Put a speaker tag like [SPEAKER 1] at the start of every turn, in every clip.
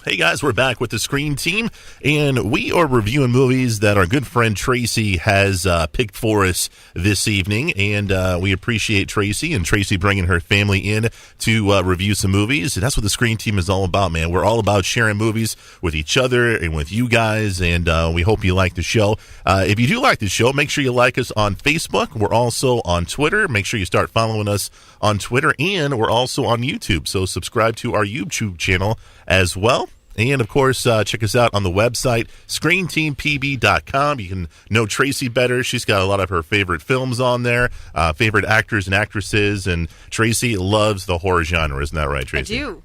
[SPEAKER 1] Hey guys, we're back with the Screen Team, and we are reviewing movies that our good friend Tracy has picked for us this evening, and we appreciate Tracy and Tracy bringing her family in to review some movies, and that's what the Screen Team is all about, man. We're all about sharing movies with each other and with you guys, and we hope you like the show. If you do like the show, make sure you like us on Facebook. We're also on Twitter. Make sure you start following us on Twitter, and we're also on YouTube, so subscribe to our YouTube channel as well. And, of course, check us out on the website, ScreenTeamPB.com. You can know Tracy better. She's got a lot of her favorite films on there, favorite actors and actresses, and Tracy loves the horror genre. Isn't that right, Tracy?
[SPEAKER 2] I do.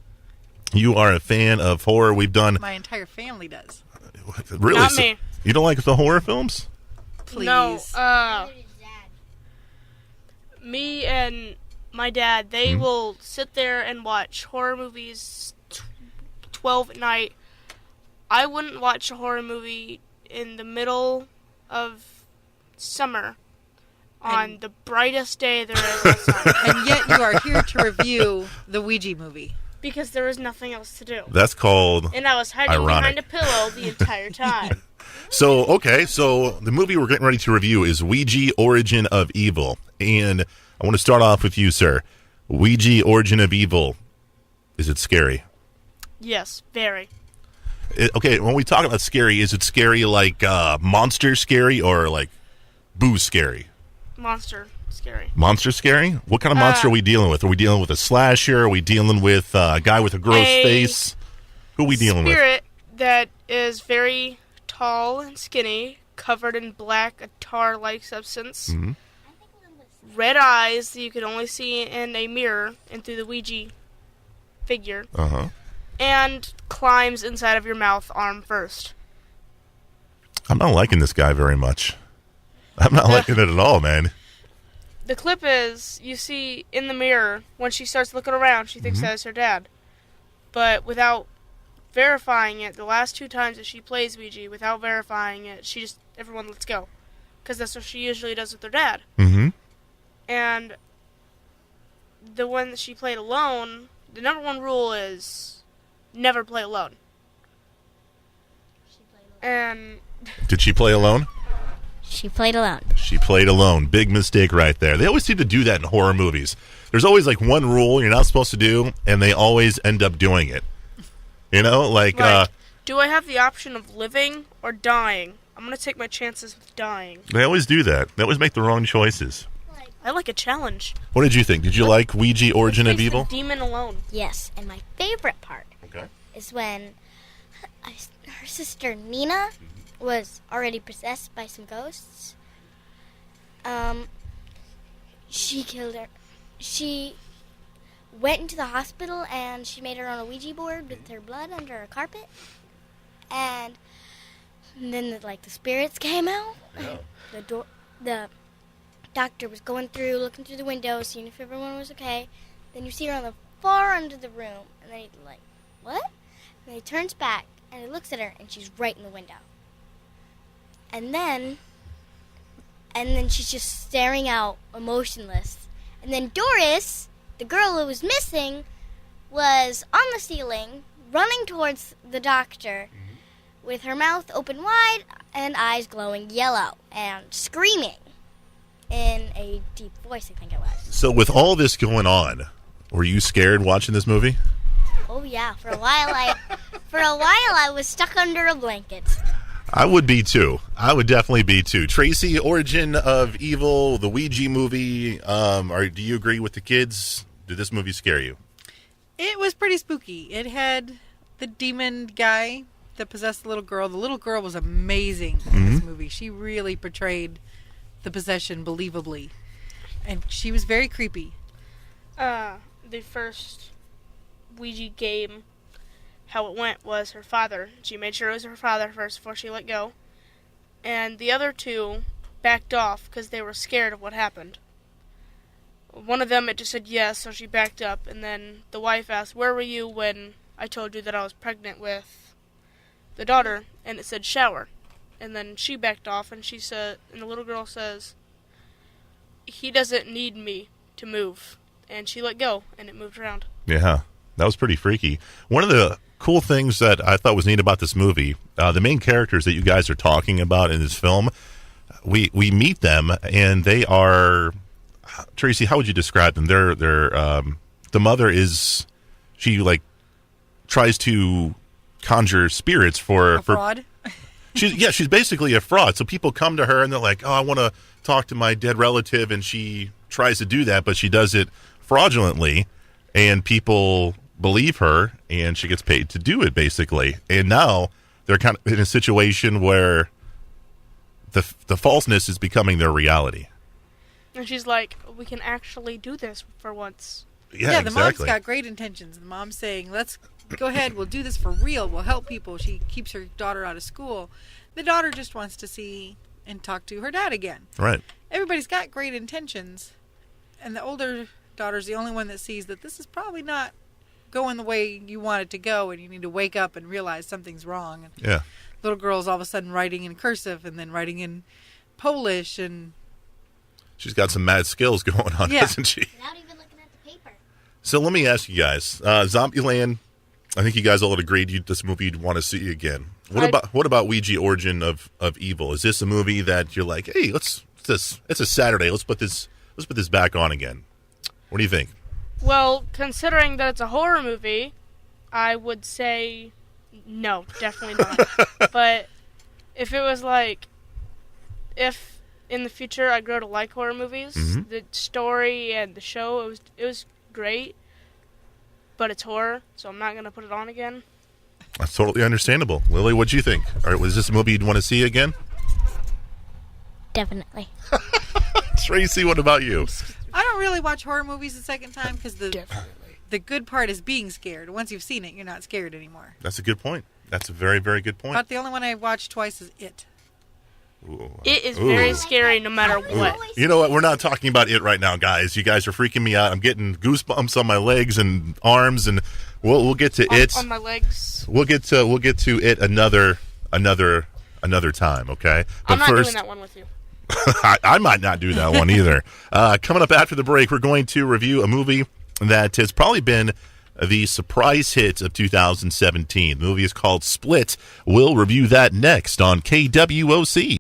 [SPEAKER 1] You are a fan of horror. We've done...
[SPEAKER 2] My entire family does.
[SPEAKER 1] Really?
[SPEAKER 3] Not me.
[SPEAKER 1] You don't like the horror films?
[SPEAKER 2] Please.
[SPEAKER 3] No, me and my dad, they will sit there and watch horror movies 12 at night. I wouldn't watch a horror movie in the middle of summer on the brightest day there is outside.
[SPEAKER 2] And yet you are here to review the Ouija movie.
[SPEAKER 3] Because there was nothing else to do.
[SPEAKER 1] That's called
[SPEAKER 3] And I was hiding
[SPEAKER 1] ironic.
[SPEAKER 3] behind a pillow the entire time.
[SPEAKER 1] So the movie we're getting ready to review is Ouija, Origin of Evil. And I want to start off with you, sir. Ouija, Origin of Evil. Is it scary?
[SPEAKER 3] Yes, very.
[SPEAKER 1] Okay, when we talk about scary, is it scary like monster scary or like boo scary?
[SPEAKER 3] Monster scary.
[SPEAKER 1] Monster scary? What kind of monster are we dealing with? Are we dealing with a slasher? Are we dealing with a guy with a gross face? Who are we dealing with?
[SPEAKER 3] Spirit that is very tall and skinny, covered in black, tar-like substance.
[SPEAKER 1] Mm-hmm.
[SPEAKER 3] Red eyes that you can only see in a mirror and through the Ouija figure.
[SPEAKER 1] Uh-huh.
[SPEAKER 3] And climbs inside of your mouth, arm first.
[SPEAKER 1] I'm not liking this guy very much. I'm not liking it at all, man.
[SPEAKER 3] The clip is, you see in the mirror, when she starts looking around, she thinks that is her dad. But without verifying it, the last 2 times that she plays Ouija, without verifying it, everyone lets go. Because that's what she usually does with her dad.
[SPEAKER 1] Mm-hmm.
[SPEAKER 3] And the one that she played alone, the number 1 rule is never play alone. And
[SPEAKER 1] Did she play alone?
[SPEAKER 4] She played alone.
[SPEAKER 1] She played alone. Big mistake right there. They always seem to do that in horror movies. There's always like one rule you're not supposed to do, and they always end up doing it. You know, like
[SPEAKER 3] do I have the option of living or dying? I'm going to take my chances with dying.
[SPEAKER 1] they always do that. They always make the wrong choices.
[SPEAKER 3] I like a challenge.
[SPEAKER 1] What did you think? Did you like Ouija, Origin of
[SPEAKER 3] Face the
[SPEAKER 1] Evil?
[SPEAKER 3] demon alone.
[SPEAKER 4] Yes, and my favorite part
[SPEAKER 1] Okay.
[SPEAKER 4] is when her sister Nina was already possessed by some ghosts. She killed her. She went into the hospital and she made her own Ouija board with her blood under a carpet. And then the spirits came out.
[SPEAKER 1] Yeah.
[SPEAKER 4] The doctor was going through, looking through the window, seeing if everyone was okay. Then you see her on the far end of the room, and then he's like, what? And he turns back, and he looks at her, and she's right in the window. And then she's just staring out, emotionless. And then Doris, the girl who was missing, was on the ceiling, running towards the doctor, with her mouth open wide and eyes glowing yellow, and screaming in a deep voice, I think it was.
[SPEAKER 1] So with all this going on, were you scared watching this movie?
[SPEAKER 4] Oh yeah, for a while I was stuck under a blanket.
[SPEAKER 1] I would be too. I would definitely be too. Tracy, Origin of Evil, the Ouija movie. Do you agree with the kids? Did this movie scare you?
[SPEAKER 2] It was pretty spooky. It had the demon guy that possessed the little girl. The little girl was amazing in this movie. She really portrayed the possession believably. And she was very creepy.
[SPEAKER 3] The first Ouija game, how it went was her father. She made sure it was her father first before she let go. And the other 2 backed off because they were scared of what happened. One of them, it just said yes, so she backed up. And then the wife asked, where were you when I told you that I was pregnant with the daughter? And it said shower. And then she backed off, and she said, and the little girl says, he doesn't need me to move. And she let go, and it moved around.
[SPEAKER 1] Yeah, that was pretty freaky. One of the cool things that I thought was neat about this movie, the main characters that you guys are talking about in this film, we meet them, and they are, Tracy, how would you describe them? They're the mother is, she like tries to conjure spirits for
[SPEAKER 2] fraud.
[SPEAKER 1] She's basically a fraud. So people come to her and they're like, oh, I want to talk to my dead relative, and she tries to do that, but she does it fraudulently, and people believe her, and she gets paid to do it, basically. And now they're kind of in a situation where the falseness is becoming their reality.
[SPEAKER 3] And she's like, we can actually do this for once.
[SPEAKER 1] Yeah,
[SPEAKER 2] the
[SPEAKER 1] exactly.
[SPEAKER 2] mom's got great intentions. The mom's saying, let's go ahead, we'll do this for real, we'll help people. She keeps her daughter out of school. The daughter just wants to see and talk to her dad again.
[SPEAKER 1] Right.
[SPEAKER 2] Everybody's got great intentions, and the older daughter's the only one that sees that this is probably not going the way you want it to go, and you need to wake up and realize something's wrong. And
[SPEAKER 1] Yeah.
[SPEAKER 2] little girl's all of a sudden writing in cursive and then writing in Polish, and
[SPEAKER 1] She's got some mad skills going on,
[SPEAKER 2] Yeah.
[SPEAKER 1] isn't she?
[SPEAKER 4] Without even looking at the paper.
[SPEAKER 1] So let me ask you guys, Zombieland, I think you guys all agreed this movie you'd want to see again. What about Ouija Origin of Evil? Is this a movie that you're like, hey, it's a Saturday, let's put this back on again? What do you think?
[SPEAKER 3] Well, considering that it's a horror movie, I would say no, definitely not. But if it was like, if in the future I grow to like horror movies, the story and the show, it was great, but it's horror, so I'm not going to put it on again.
[SPEAKER 1] That's totally understandable. Lily, what'd you think? Was this a movie you'd want to see again?
[SPEAKER 4] Definitely.
[SPEAKER 1] Tracy, what about you?
[SPEAKER 2] I don't really watch horror movies the second time because the good part is being scared. Once you've seen it, you're not scared anymore.
[SPEAKER 1] That's a good point. That's a very, very good point.
[SPEAKER 2] About the only one I watched twice is It.
[SPEAKER 1] Ooh.
[SPEAKER 3] It is very scary no matter what.
[SPEAKER 1] You know what? We're not talking about it right now, guys. You guys are freaking me out. I'm getting goosebumps on my legs and arms, and we'll get to it.
[SPEAKER 3] On my legs.
[SPEAKER 1] We'll get to it another time. Okay. But
[SPEAKER 3] I'm not
[SPEAKER 1] first,
[SPEAKER 3] doing that one with you.
[SPEAKER 1] I might not do that one either. Coming up after the break, we're going to review a movie that has probably been the surprise hit of 2017. The movie is called Split. We'll review that next on KWOC.